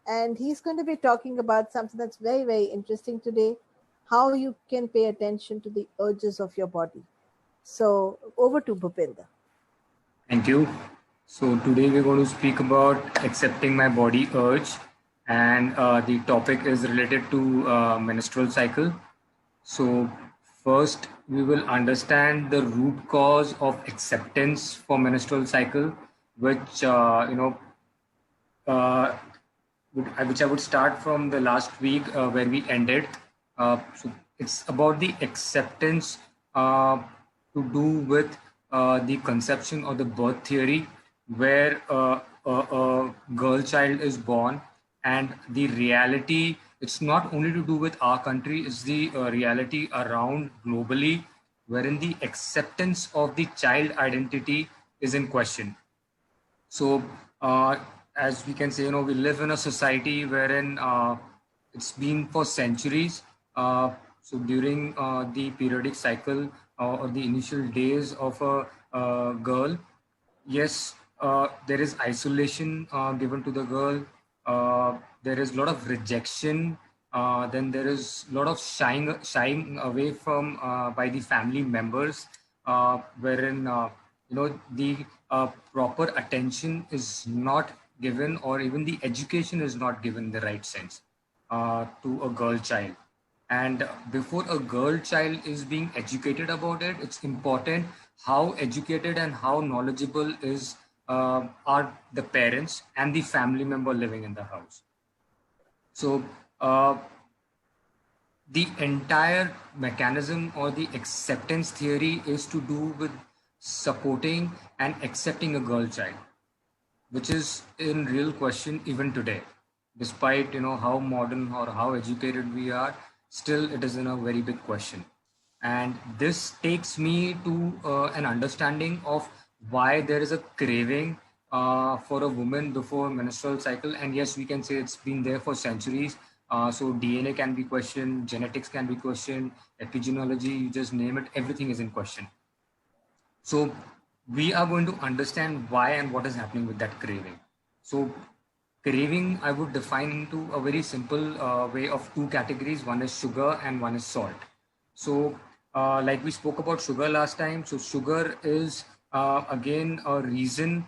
and he's going to be talking about something that's very, very interesting today, how you can pay attention to the urges of your body. So, over to Bhupinder. Thank you. So today we're going to speak about accepting my body urge, and the topic is related to menstrual cycle. So first we will understand the root cause of acceptance for menstrual cycle, which uh, which I would start from the last week where we ended. So it's about the acceptance to do with the conception or the birth theory, where a girl child is born, and the reality. It's not only to do with our country; it's the reality around globally, wherein the acceptance of the child identity is in question. So, as we can say, we live in a society wherein it's been for centuries. So, during the periodic cycle or the initial days of a girl, yes, there is isolation given to the girl. There is a lot of rejection. Then there is a lot of shying away from by the family members, wherein the proper attention is not given, or even the education is not given in the right sense to a girl child. And before a girl child is being educated about it, it's important how educated and how knowledgeable are the parents and the family member living in the house. So uh, the entire mechanism or the acceptance theory is to do with supporting and accepting a girl child, which is in real question even today. Despite how modern or how educated we are, still it is in a very big question. And this takes me to an understanding of why there is a craving for a woman before menstrual cycle. And yes, we can say it's been there for centuries. So DNA can be questioned, genetics can be questioned, epigenealogy, you just name it, everything is in question. So we are going to understand why and what is happening with that craving. So craving, I would define into a very simple way of two categories. One is sugar and one is salt. So like we spoke about sugar last time. So sugar is again a reason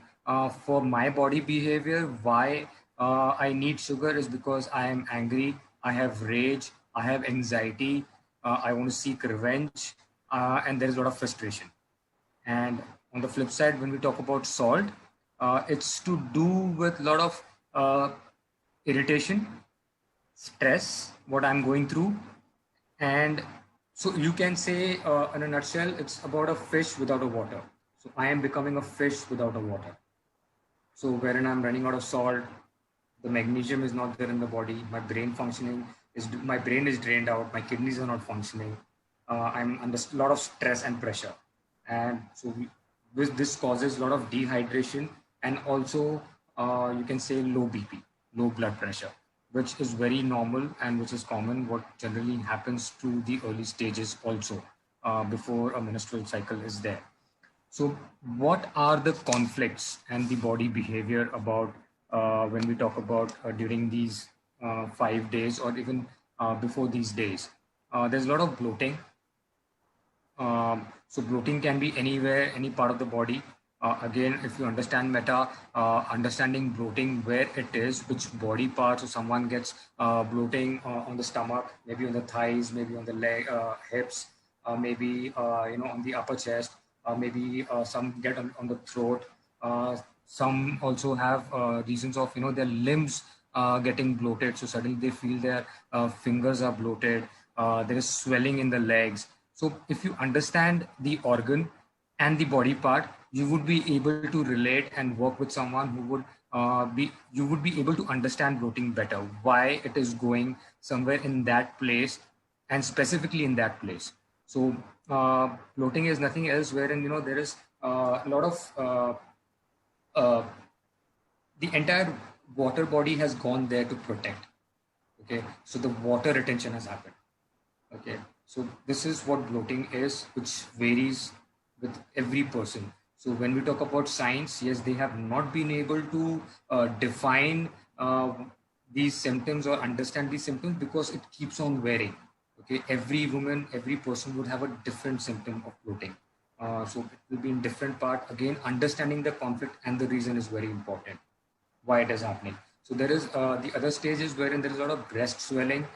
for my body behavior. Why I need sugar is because I am angry, I have rage, I have anxiety, I want to seek revenge, and there is a lot of frustration. And on the flip side, when we talk about salt, it's to do with a lot of uh, irritation, stress, what I'm going through. And so you can say, in a nutshell, it's about a fish without a water. So I am becoming a fish without a water. So wherein I'm running out of salt, the magnesium is not there in the body, my brain is drained out, my kidneys are not functioning. I'm under a lot of stress and pressure. And so this causes a lot of dehydration, and also you can say low BP, low blood pressure, which is very normal and which is common, what generally happens to the early stages also before a menstrual cycle is there. So, what are the conflicts and the body behavior about when we talk about during these 5 days or even before these days? There's a lot of bloating. So bloating can be anywhere, any part of the body. Again, if you understand meta, understanding bloating, where it is, which body parts, so someone gets bloating on the stomach, maybe on the thighs, maybe on the leg, hips, maybe on the upper chest, maybe some get on the throat. Some also have reasons of their limbs getting bloated, so suddenly they feel their fingers are bloated. There is swelling in the legs. So if you understand the organ and the body part, you would be able to relate and work with someone who would you would be able to understand bloating better, why it is going somewhere in that place and specifically in that place. So bloating is nothing else wherein there is a lot of uh, the entire water body has gone there to protect. Okay, so the water retention has happened. Okay, so this is what bloating is, which varies with every person. So when we talk about science, yes, they have not been able to define these symptoms or understand these symptoms because it keeps on varying. Okay, every woman, every person would have a different symptom of bloating. So it will be in different part. Again, understanding the conflict and the reason is very important why it is happening. So there is the other stages wherein there is a lot of breast swelling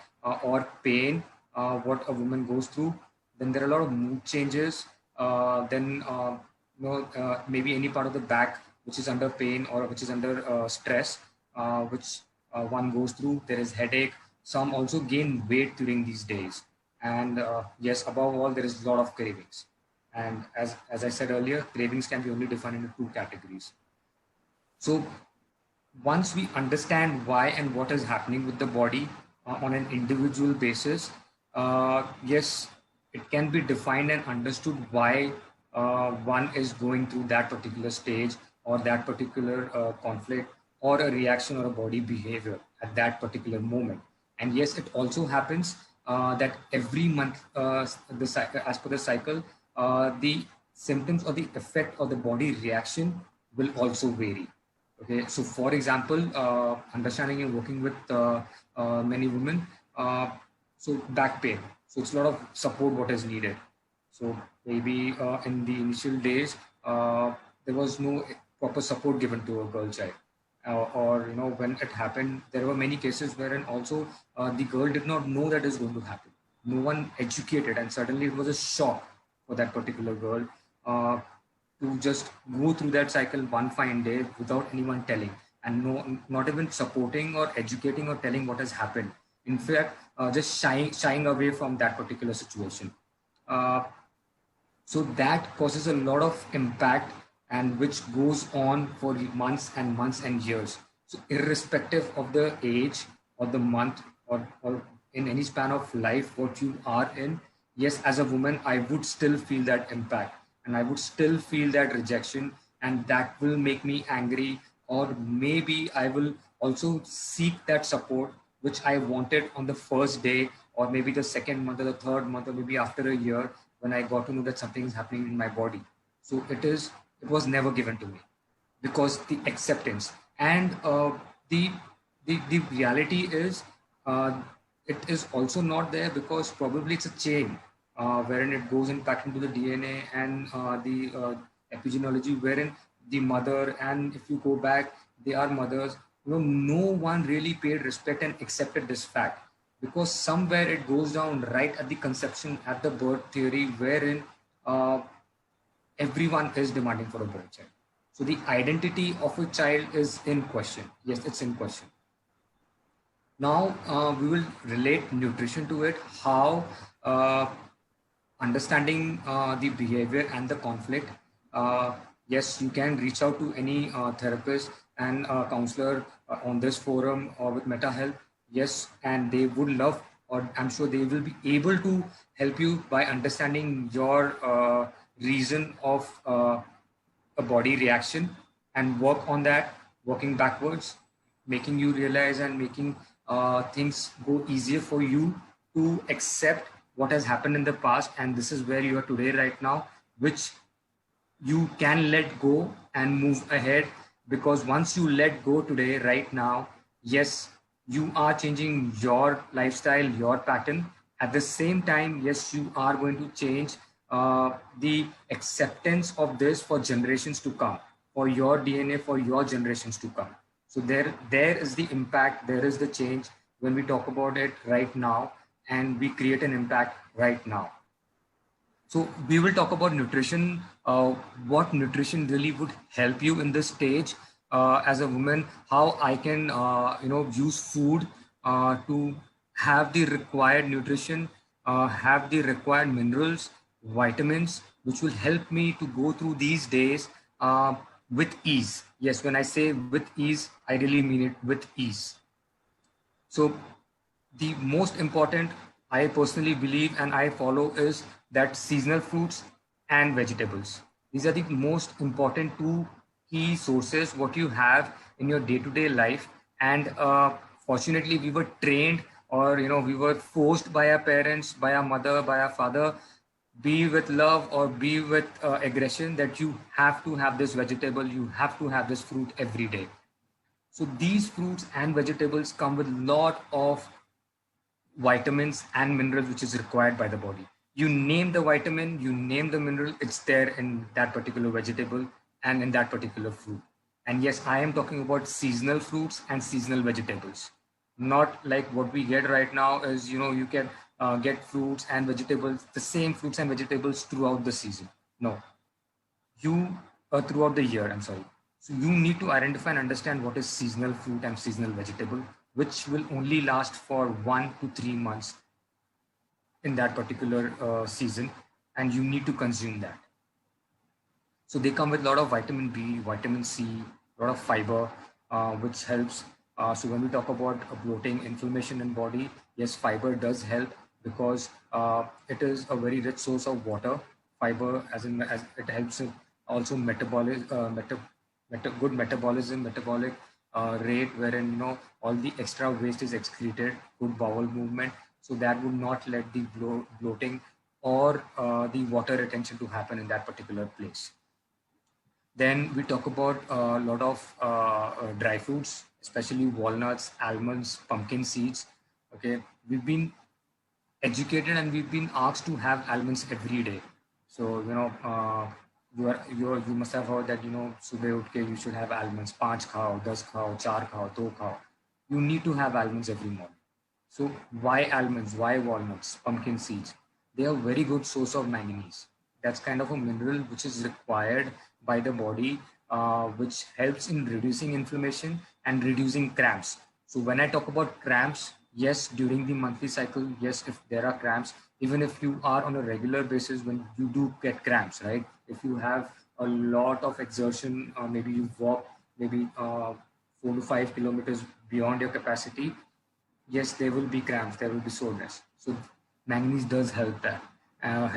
or pain, what a woman goes through. Then there are a lot of mood changes. Then maybe any part of the back which is under pain or which is under stress, which one goes through. There is headache. Some also gain weight during these days. And yes, above all, there is a lot of cravings. And as I said earlier, cravings can be only defined into two categories. So once we understand why and what is happening with the body on an individual basis, yes, it can be defined and understood why one is going through that particular stage or that particular conflict or a reaction or a body behavior at that particular moment. And yes, it also happens that every month, as per the cycle, the symptoms or the effect or the body reaction will also vary. Okay, so for example, understanding and working with many women, so back pain. So it's a lot of support what is needed. So maybe in the initial days, there was no proper support given to a girl child. Or when it happened, there were many cases wherein also the girl did not know that is going to happen. No one educated, and suddenly it was a shock for that particular girl. To just go through that cycle one fine day without anyone telling, and not even supporting or educating or telling what has happened. In fact, just shying away from that particular situation. Uh, so that causes a lot of impact, and which goes on for months and months and years. So irrespective of the age or the month, or in any span of life what you are in, yes, as a woman I would still feel that impact, and I would still feel that rejection, and that will make me angry, or maybe I will also seek that support which I wanted on the first day, or maybe the second month or the third month, or maybe after a year, when I got to know that something is happening in my body. So it was never given to me, because the acceptance and the, the reality is, uh, it is also not there, because probably it's a chain wherein it goes in back into the DNA and the epigenealogy, wherein the mother, and if you go back, they are mothers. No one really paid respect and accepted this fact, because somewhere it goes down right at the conception, at the birth theory, wherein uh, everyone is demanding for a boy child. So the identity of a child is in question. Yes, it's in question. Now we will relate nutrition to it. How understanding the behavior and the conflict. Yes, you can reach out to any therapist and counselor on this forum or with Meta Health. Yes, and they would love, or I'm sure they will be able to help you by understanding your reason of a body reaction, and work on that, working backwards, making you realize and making things go easier for you to accept what has happened in the past, and this is where you are today right now, which you can let go and move ahead. Because once you let go today right now, yes, you are changing your lifestyle, your pattern. At the same time, yes, you are going to change the acceptance of this for generations to come, for your DNA, for your generations to come. So there is the impact, there is the change when we talk about it right now, and we create an impact right now. So we will talk about nutrition, what nutrition really would help you in this stage as a woman, how I can, use food to have the required nutrition, have the required minerals, vitamins, which will help me to go through these days with ease. Yes, when I say with ease, I really mean it, with ease. So the most important, I personally believe and I follow, is that seasonal fruits and vegetables. These are the most important two key sources what you have in your day-to-day life. And fortunately, we were trained, or we were forced by our parents, by our mother, by our father, be with love or be with aggression, that you have to have this vegetable, you have to have this fruit every day. So these fruits and vegetables come with a lot of vitamins and minerals which is required by the body. You name the vitamin, you name the mineral, it's there in that particular vegetable and in that particular fruit. And yes, I am talking about seasonal fruits and seasonal vegetables. Not like what we get right now is, you can get fruits and vegetables, the same fruits and vegetables throughout the season. No, you throughout the year, I'm sorry. So you need to identify and understand what is seasonal fruit and seasonal vegetable, which will only last for 1 to 3 months in that particular season, and you need to consume that. So they come with a lot of vitamin B, vitamin C, a lot of fiber, which helps. So when we talk about bloating, inflammation in body, yes, fiber does help because it is a very rich source of water. Fiber, as it helps in also good metabolism, metabolic rate, wherein all the extra waste is excreted, good bowel movement, so that would not let the bloating or the water retention to happen in that particular place. Then we talk about a lot of dry fruits, especially walnuts, almonds, pumpkin seeds. Okay, we've been educated and we've been asked to have almonds every day. So you must have heard that सुबह उठ के you should have almonds. 5 खाओ, 10 खाओ, 4 खाओ, 2 खाओ. You need to have almonds every morning. So why almonds? Why walnuts? Pumpkin seeds? They are very good source of manganese. That's kind of a mineral which is required by the body, which helps in reducing inflammation and reducing cramps. So when I talk about cramps, yes, during the monthly cycle, yes, if there are cramps, even if you are on a regular basis, when you do get cramps, right? If you have a lot of exertion, maybe you walk maybe 4 to 5 kilometers beyond your capacity, yes, there will be cramps, there will be soreness. So manganese does help that,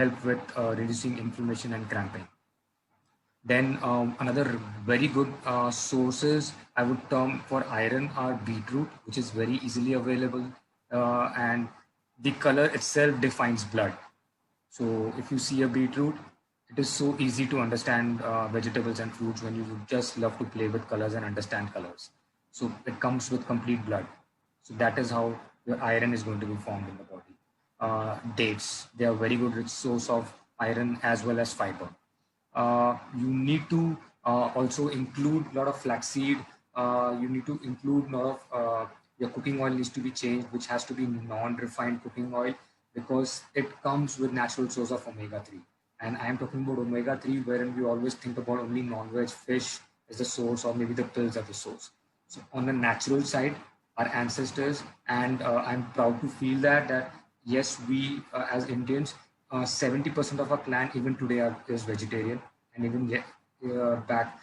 help with reducing inflammation and cramping. Then another very good sources I would term for iron are beetroot, which is very easily available, and the color itself defines blood. So if you see a beetroot, it is so easy to understand vegetables and fruits when you just love to play with colors and understand colors. So it comes with complete blood. So that is how your iron is going to be formed in the body. Dates, they are very good rich source of iron as well as fiber. You need to also include a lot of flaxseed. You need to include a lot of your cooking oil needs to be changed, which has to be non-refined cooking oil because it comes with natural source of omega-3. And I am talking about omega-3, wherein we always think about only non-veg fish as the source, or maybe the pills as the source. So on the natural side, our ancestors, and I'm proud to feel that yes, we as Indians, 70% of our clan even today is vegetarian, and even back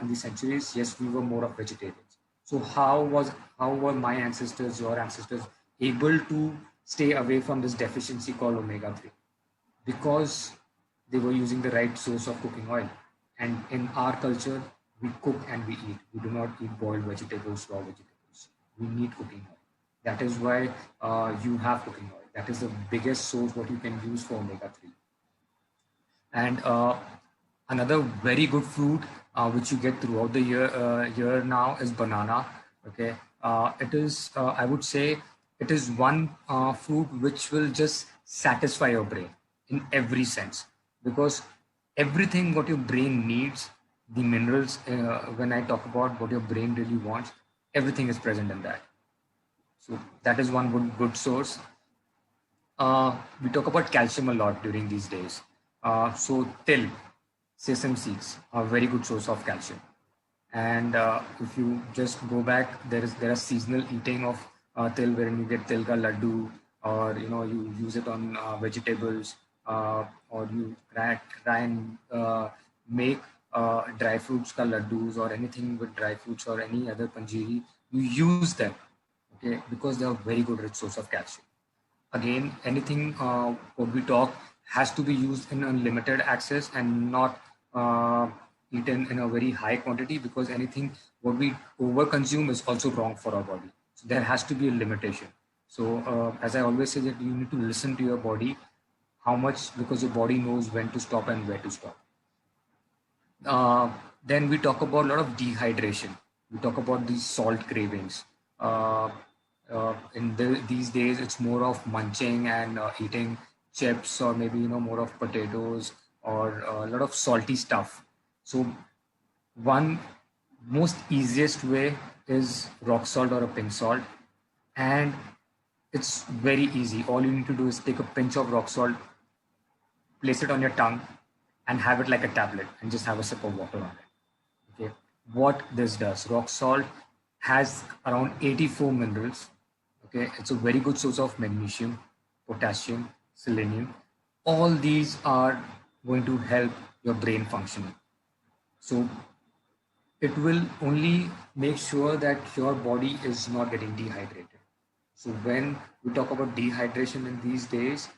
in the centuries, yes, we were more of vegetarians. So how were my ancestors, your ancestors, able to stay away from this deficiency called omega-3? Because they were using the right source of cooking oil. And in our culture, we cook and we eat. We do not eat boiled vegetables, raw vegetables. We need cooking oil. That is why you have cooking oil. That is the biggest source what you can use for omega-3. And another very good fruit which you get throughout the year now is banana. Okay, it is I would say it is one fruit which will just satisfy your brain in every sense, because everything what your brain needs, the minerals, when I talk about what your brain really wants, everything is present in that. So that is one good source. We talk about calcium a lot during these days. So till sesame seeds are a very good source of calcium. And if you just go back, there are seasonal eating of til, wherein you get til ka laddu, or you use it on vegetables, or you try and make dry fruits ka laddus, or anything with dry fruits or any other panjiri. You use them, okay, because they are very good rich source of calcium. Again, anything what we talk has to be used in unlimited access and not eaten in a very high quantity, because anything what we overconsume is also wrong for our body. So there has to be a limitation. So as I always say, that you need to listen to your body, how much, because your body knows when to stop and where to stop. Then we talk about a lot of dehydration. We talk about these salt cravings. These days, it's more of munching and eating chips, or maybe more of potatoes, or a lot of salty stuff. So one most easiest way is rock salt or a pink salt, and it's very easy. All you need to do is take a pinch of rock salt, place it on your tongue, and have it like a tablet, and just have a sip of water on it. Okay, what this does, rock salt has around 84 minerals. Okay, it's a very good source of magnesium, potassium, selenium. All these are going to help your brain functioning. So it will only make sure that your body is not getting dehydrated. So when we talk about dehydration in these days,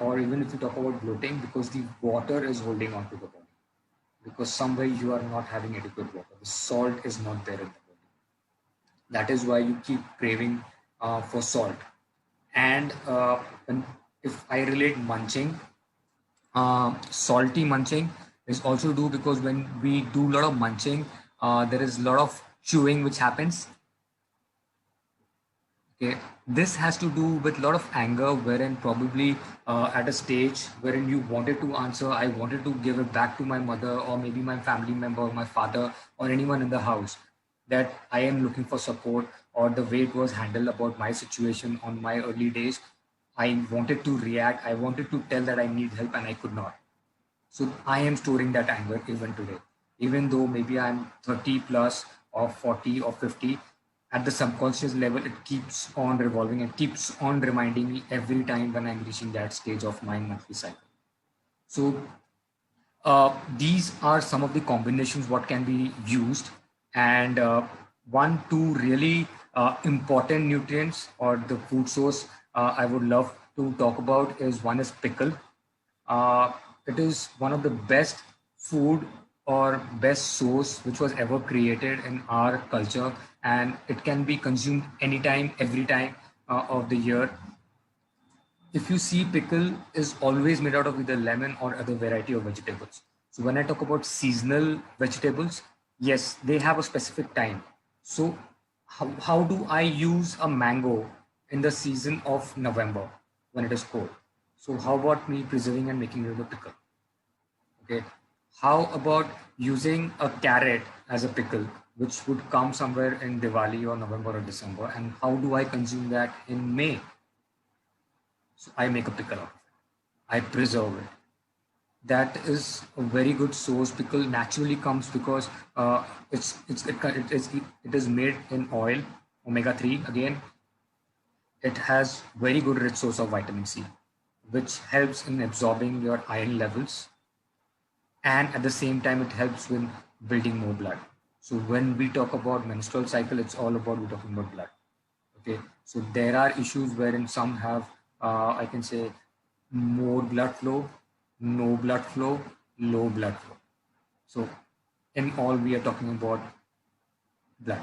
or even if you talk about bloating, because the water is holding on to the body, because somewhere you are not having adequate water, the salt is not there in the body. That is why you keep craving for salt. And if I relate munching, salty munching is also do because when we do a lot of munching, there is a lot of chewing which happens. Okay, this has to do with a lot of anger, wherein probably at a stage wherein you wanted to answer, I wanted to give it back to my mother, or maybe my family member, or my father, or anyone in the house, that I am looking for support, or the way it was handled about my situation on my early days. I wanted to react, I wanted to tell that I need help, and I could not. So I am storing that anger even today. Even though maybe I'm 30 plus or 40 or 50, at the subconscious level, it keeps on revolving and keeps on reminding me every time when I'm reaching that stage of my monthly cycle. So these are some of the combinations what can be used, and one two really important nutrients or the food source I would love to talk about is one is pickle. uh, it is one of the best food or best source which was ever created in our culture, and it can be consumed anytime every time of the year. If you see, pickle is always made out of either lemon or other variety of vegetables. So when I talk about seasonal vegetables, yes, they have a specific time. So how do I use a mango in the season of November when it is cold? So how about me preserving and making it a pickle? Okay. How about using a carrot as a pickle, which would come somewhere in Diwali or November or December? And how do I consume that in May? So I make a pickle out of it. I preserve it. That is a very good source. Pickle naturally comes because it is made in oil, omega 3. Again, it has very good rich source of vitamin C, which helps in absorbing your iron levels, and at the same time it helps with building more blood. So when we talk about menstrual cycle, it's all about we're talking about blood. Okay, so there are issues wherein some have I can say more blood flow, no blood flow, low blood flow. So in all we are talking about blood.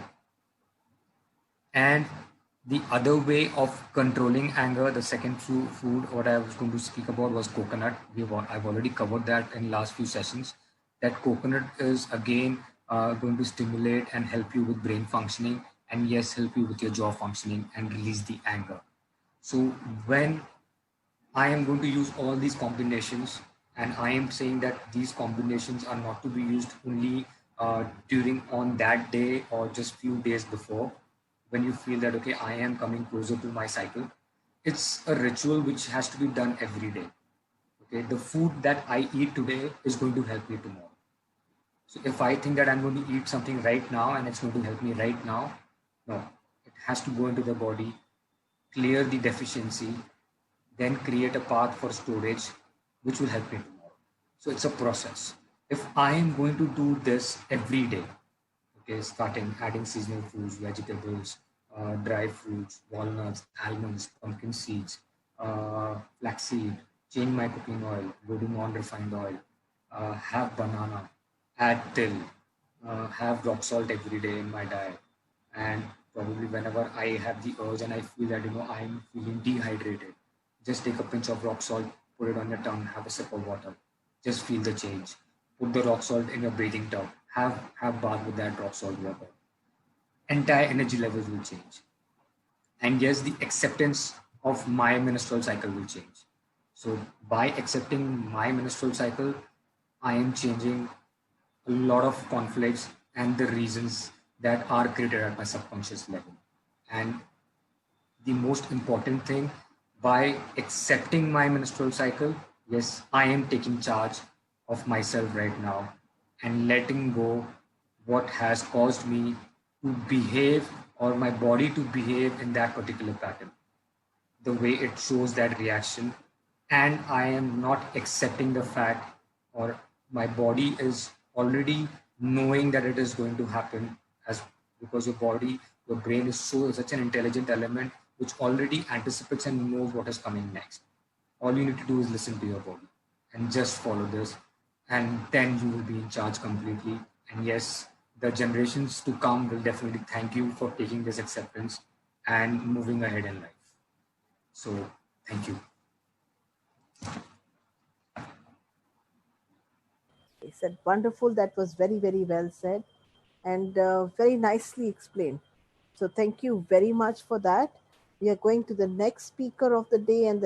And the other way of controlling anger, the second food what I was going to speak about was coconut. I've already covered that in last few sessions. That coconut is again going to stimulate and help you with brain functioning, and yes, help you with your jaw functioning and release the anger. So when I am going to use all these combinations, and I am saying that these combinations are not to be used only during on that day or just few days before. When you feel that okay, I am coming closer to my cycle, it's a ritual which has to be done every day. Okay, the food that I eat today is going to help me tomorrow. So if I think that I'm going to eat something right now and it's going to help me right now, no, it has to go into the body, clear the deficiency, then create a path for storage, which will help me tomorrow. So it's a process. If I am going to do this every day, okay, starting adding seasonal foods, vegetables, dry fruits, walnuts, almonds, pumpkin seeds, flaxseed, change my cooking oil, go to non-refined oil, have banana, add till, have rock salt every day in my diet, and probably whenever I have the urge and I feel that I'm feeling dehydrated, just take a pinch of rock salt, put it on your tongue, have a sip of water, just feel the change. Put the rock salt in your bathing tub, have bath with that rock salt water. entire energy levels will change. And yes, the acceptance of my menstrual cycle will change. So by accepting my menstrual cycle, I am changing a lot of conflicts and the reasons that are created at my subconscious level. And the most important thing, by accepting my menstrual cycle, yes, I am taking charge of myself right now and letting go what has caused me to behave, or my body to behave in that particular pattern, the way it shows that reaction. And I am not accepting the fact, or my body is already knowing that it is going to happen, as because your body, your brain is so such an intelligent element which already anticipates and knows what is coming next. All you need to do is listen to your body and just follow this, and then you will be in charge completely. And yes, the generations to come will definitely thank you for taking this acceptance and moving ahead in life. So thank you. He said, wonderful. That was very, very well said and very nicely explained. So, thank you very much for that. We are going to the next speaker of the day, and the